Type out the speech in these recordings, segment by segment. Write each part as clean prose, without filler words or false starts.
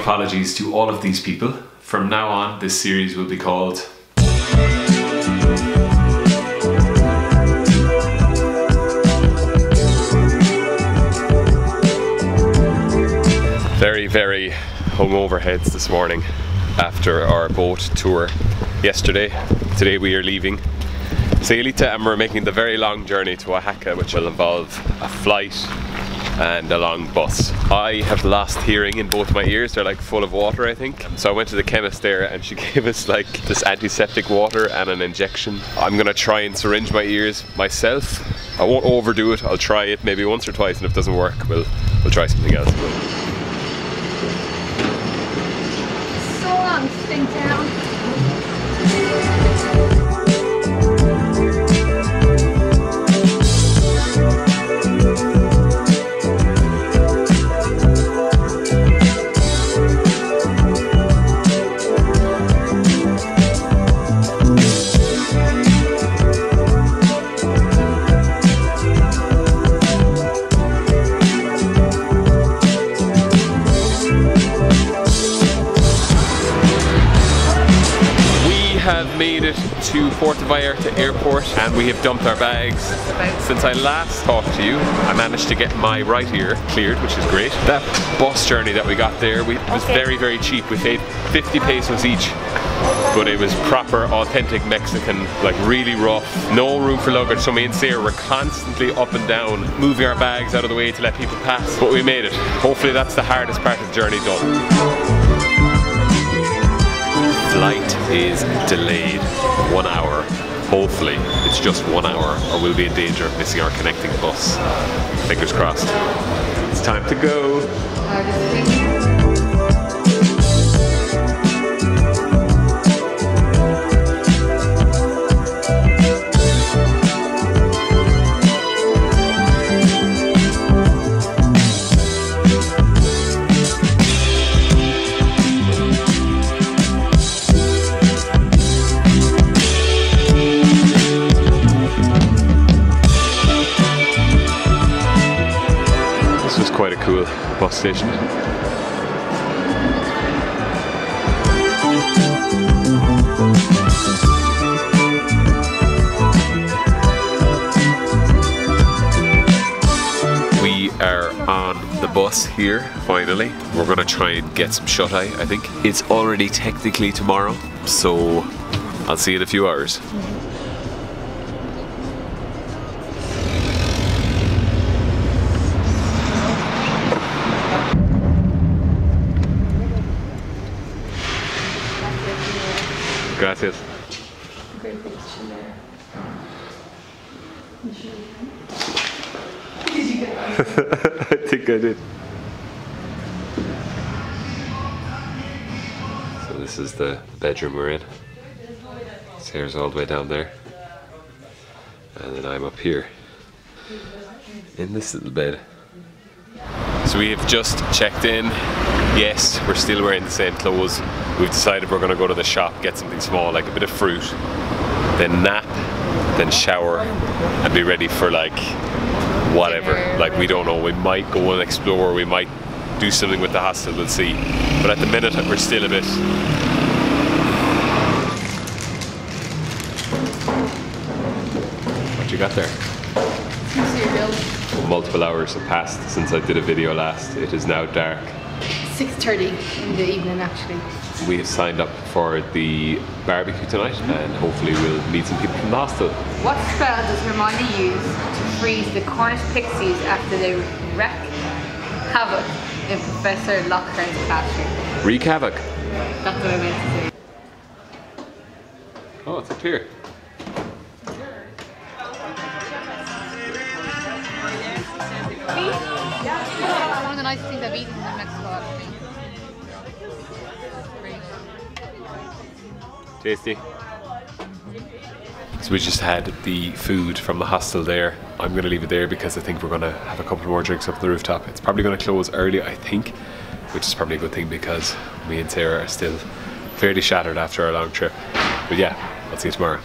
apologies to all of these people. From now on, this series will be called very hungover heads this morning after our boat tour yesterday. Today we are leaving Sayulita and we're making the very long journey to Oaxaca, which will involve a flight and a long bus. I have lost hearing in both my ears. They're like full of water, I think. So I went to the chemist there and she gave us like this antiseptic water and an injection. I'm gonna try and syringe my ears myself. I won't overdo it. I'll try it maybe once or twice, and if it doesn't work, we'll try something else. So long sitting down. Made it to Puerto Vallarta airport and we have dumped our bags. Since I last talked to you, I managed to get my right ear cleared, which is great. That bus journey that we got there was very cheap. We paid 50 pesos each, but it was proper authentic Mexican, like really rough, no room for luggage. So me and Sarah were constantly up and down moving our bags out of the way to let people pass, but we made it. Hopefully that's the hardest part of the journey done. Flight is delayed 1 hour. Hopefully it's just 1 hour or we'll be in danger of missing our connecting bus. Fingers crossed. It's time to go. Quite a cool bus station. We are on the bus here, finally. We're gonna try and get some shut-eye, I think. It's already technically tomorrow, so I'll see you in a few hours. Gracias. Great picture there. I think I did. So this is the bedroom we're in. Sarah's all the way down there. And then I'm up here in this little bed. So we have just checked in. Yes, we're still wearing the same clothes. We've decided we're going to go to the shop, get something small, like a bit of fruit, then nap, then shower, and be ready for like whatever. Like we don't know, we might go and explore, we might do something with the hostel, we'll see. But at the minute we're still a bit... What you got there? Some cereal. Multiple hours have passed since I did a video last. It is now dark. 6:30 in the evening actually. We have signed up for the barbecue tonight and hopefully we'll meet some people from the hostel. What spell does Hermione use to freeze the Cornish pixies after they wreak havoc in Professor Lockhart's classroom? Wreak havoc? That's what I meant to say. Oh, it's up here. One of the nicest things I've eaten in Mexico actually. Tasty. So we just had the food from the hostel there. I'm going to leave it there because I think we're going to have a couple more drinks up on the rooftop. It's probably going to close early, I think, which is probably a good thing because me and Sarah are still fairly shattered after our long trip. But yeah, I'll see you tomorrow.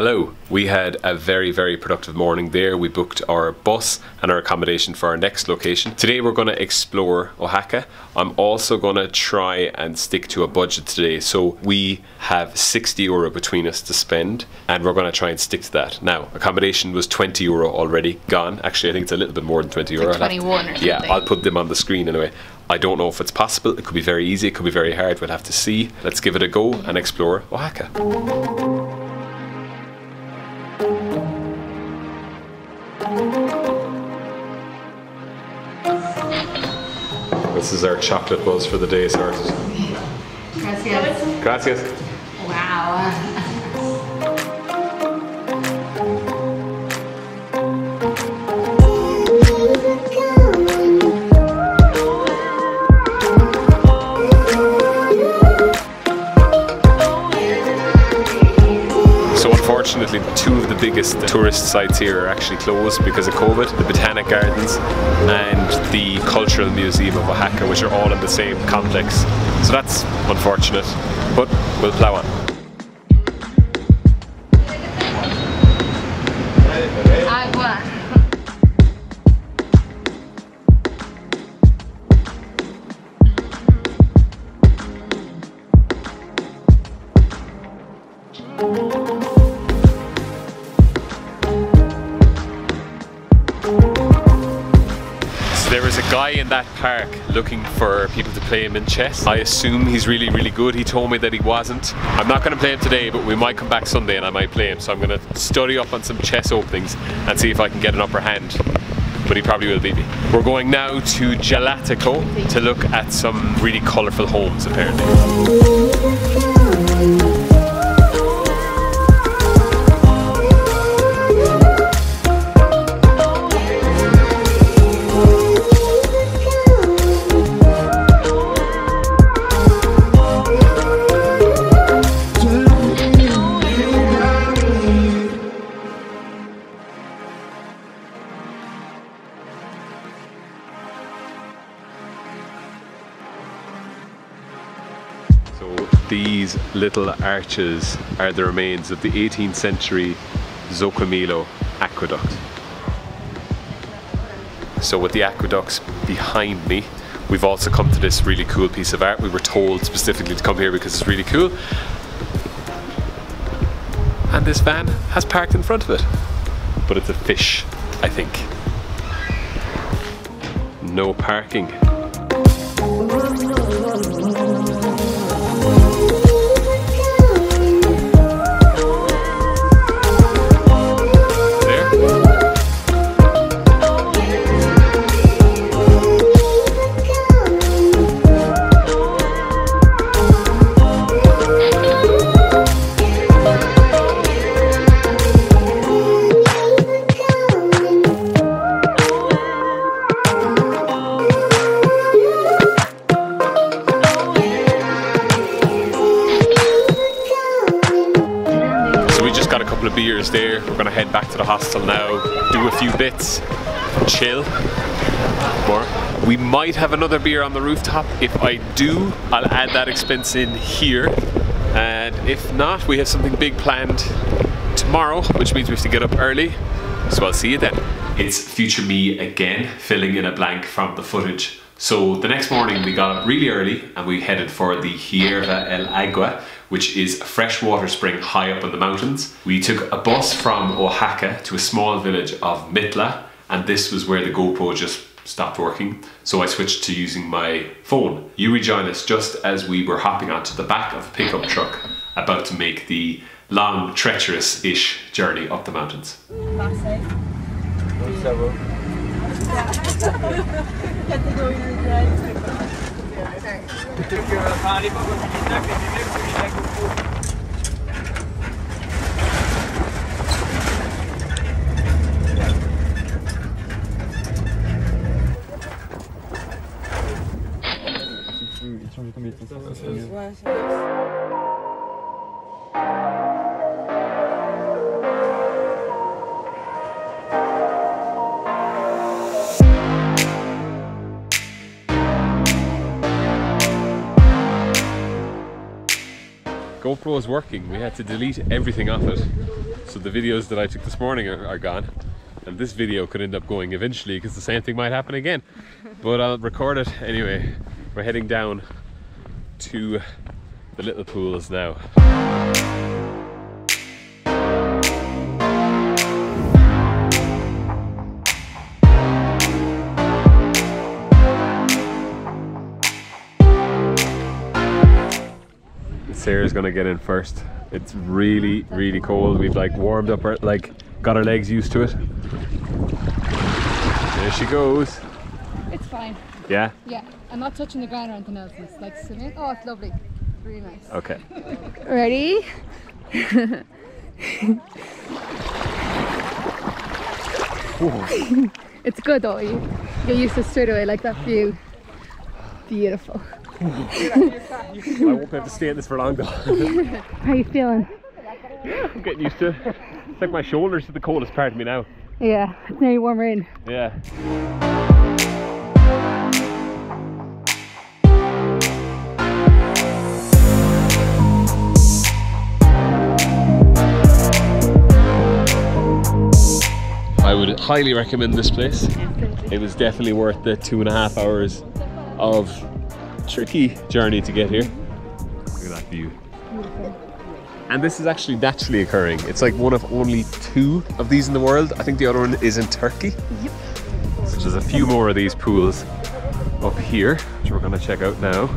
Hello, we had a very productive morning there. We booked our bus and our accommodation for our next location. Today we're going to explore Oaxaca. I'm also going to try and stick to a budget today. So we have 60 euro between us to spend and we're going to try and stick to that. Now, accommodation was 20 euro already gone. Actually, I think it's a little bit more than 20 euro. Like 21 or something. Yeah, I'll put them on the screen anyway. I don't know if it's possible. It could be very easy, it could be very hard. We'll have to see. Let's give it a go and explore Oaxaca. This is our chocolate buzz for the day started. Gracias. Gracias. Wow. Unfortunately, two of the biggest tourist sites here are actually closed because of COVID. The Botanic Gardens and the Cultural Museum of Oaxaca, which are all in the same complex. So that's unfortunate, but we'll plow on. Agua. There is a guy in that park looking for people to play him in chess. I assume he's really good. He told me that he wasn't. I'm not going to play him today, but we might come back Sunday and I might play him. So I'm going to study up on some chess openings and see if I can get an upper hand. But he probably will beat me. We're going now to Jalatico to look at some really colourful homes apparently. So these little arches are the remains of the 18th century Zocamilo aqueduct. So with the aqueducts behind me, we've also come to this really cool piece of art. We were told specifically to come here because it's really cool. And this van has parked in front of it. But it's a fish, I think. No parking. Of beers there. We're gonna head back to the hostel now, do a few bits, chill more. We might have another beer on the rooftop. If I do, I'll add that expense in here, and if not, we have something big planned tomorrow, which means we have to get up early, so I'll see you then. It's future me again, filling in a blank from the footage. So the next morning we got up really early and we headed for the Hierba El Agua, which is a freshwater spring high up in the mountains. We took a bus from Oaxaca to a small village of Mitla, and this was where the GoPro just stopped working. So I switched to using my phone. You rejoin us just as we were hopping onto the back of a pickup truck, about to make the long, treacherous-ish journey up the mountains. GoPro is working. We had to delete everything off it. So the videos that I took this morning are gone. And this video could end up going eventually because the same thing might happen again. But I'll record it anyway. We're heading down to the little pools now. Sarah's gonna get in first. It's really, really cold. We've like warmed up our, got our legs used to it. There she goes. It's fine. Yeah? Yeah, I'm not touching the ground or anything else. It's like swimming. Oh, it's lovely. Really nice. Okay. Ready? It's good though. You get used to it straight away, like that view. Beautiful. I won't be able to stay in this for long though. How are you feeling? Yeah, I'm getting used to it. It's like my shoulders are the coldest part of me now. Yeah, it's nearly warmer in. Yeah. I would highly recommend this place. It was definitely worth the 2.5 hours of tricky journey to get here. Look at that view. And this is actually naturally occurring. It's like one of only 2 of these in the world. I think the other one is in Turkey. Yep. So there's a few more of these pools up here, which we're going to check out now.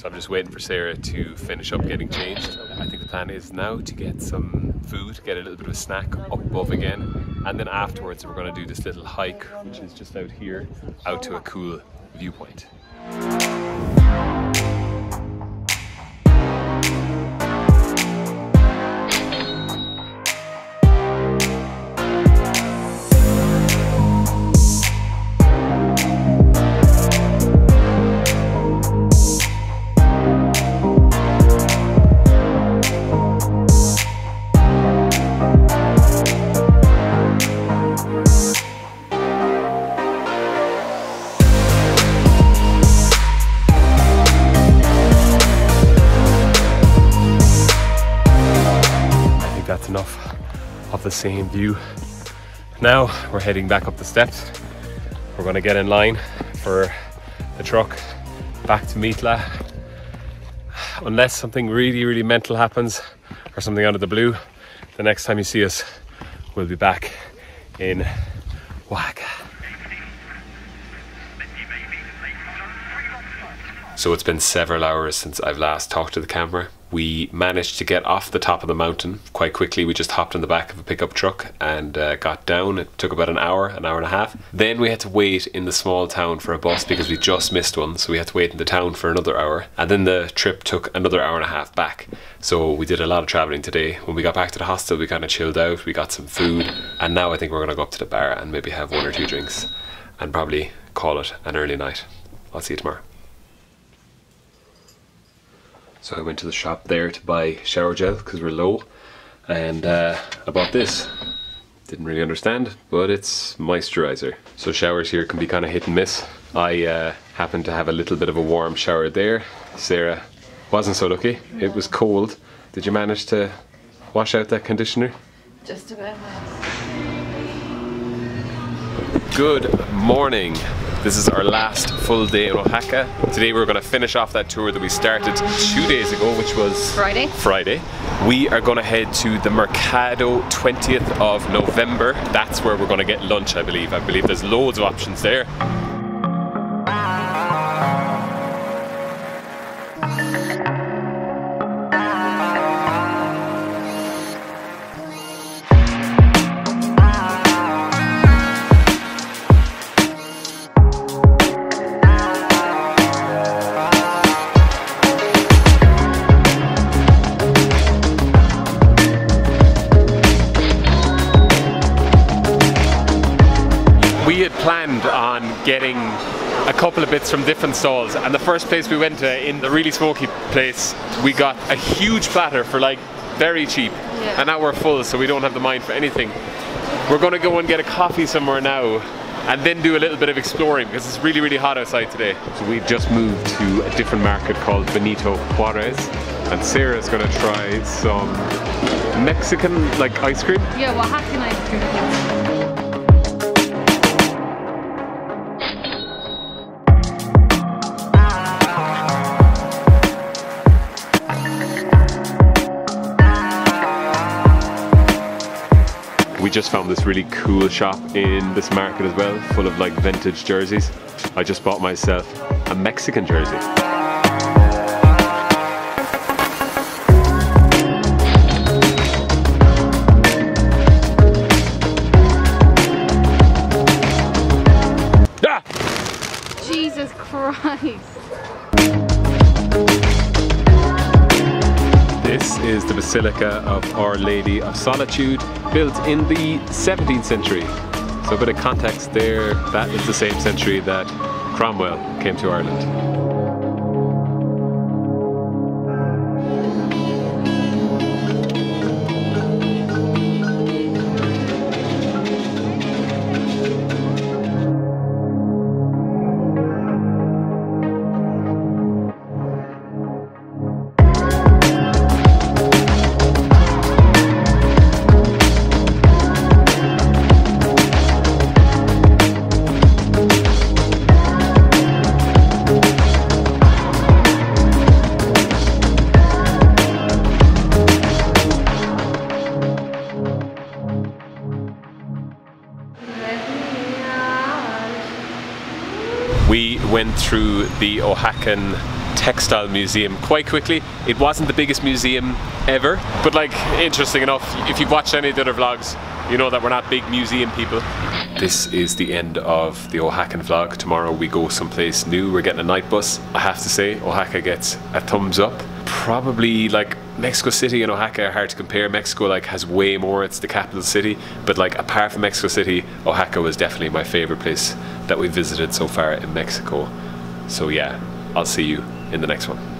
I'm just waiting for Sarah to finish up getting changed. I think the plan is now to get some food, get a little bit of a snack up above again, and then afterwards we're going to do this little hike, which is just out here, out to a cool viewpoint. That's enough of the same view. Now we're heading back up the steps. We're going to get in line for the truck back to Mitla. Unless something really, really mental happens or something out of the blue, the next time you see us, we'll be back in Oaxaca. So it's been several hours since I've last talked to the camera. We managed to get off the top of the mountain quite quickly. We just hopped on the back of a pickup truck and got down. It took about an hour and a half. Then we had to wait in the small town for a bus because we just missed one. So we had to wait in the town for another hour. And then the trip took another hour and a half back. So we did a lot of traveling today. When we got back to the hostel, we kind of chilled out. We got some food. And now I think we're going to go up to the bar and maybe have 1 or 2 drinks. And probably call it an early night. I'll see you tomorrow. So I went to the shop there to buy shower gel because we're low, and I bought this. Didn't really understand, but it's moisturizer. So showers here can be kind of hit and miss. I happened to have a little bit of a warm shower there. Sarah wasn't so lucky. It was cold. Did you manage to wash out that conditioner? Just about. Good morning. This is our last full day in Oaxaca. Today we're going to finish off that tour that we started 2 days ago, which was Friday. We are going to head to the Mercado 20th of November. That's where we're going to get lunch, I believe. I believe there's loads of options there. Planned on getting a couple of bits from different stalls, and the first place we went to, in the really smoky place, we got a huge platter for like very cheap. Yeah. And now we're full, so we don't have the mind for anything. We're gonna go and get a coffee somewhere now, and then do a little bit of exploring because it's really, really hot outside today. So we've just moved to a different market called Benito Juarez, and Sarah's gonna try some Mexican like ice cream. Yeah, Oaxacan ice cream. We just found this really cool shop in this market as well, full of like vintage jerseys. I just bought myself a Mexican jersey. Ah! Jesus Christ. This is the Basilica of Our Lady of Solitude, built in the 17th century. So a bit of context there, that is the same century that Cromwell came to Ireland. We went through the Oaxacan Textile Museum quite quickly. It wasn't the biggest museum ever, but like, interesting enough, if you've watched any of the other vlogs, you know that we're not big museum people. This is the end of the Oaxacan vlog. Tomorrow we go someplace new. We're getting a night bus. I have to say, Oaxaca gets a thumbs up. Probably like Mexico City and Oaxaca are hard to compare. Mexico like has way more, it's the capital city, but like apart from Mexico City, Oaxaca was definitely my favorite place that we visited so far in Mexico. So yeah, I'll see you in the next one.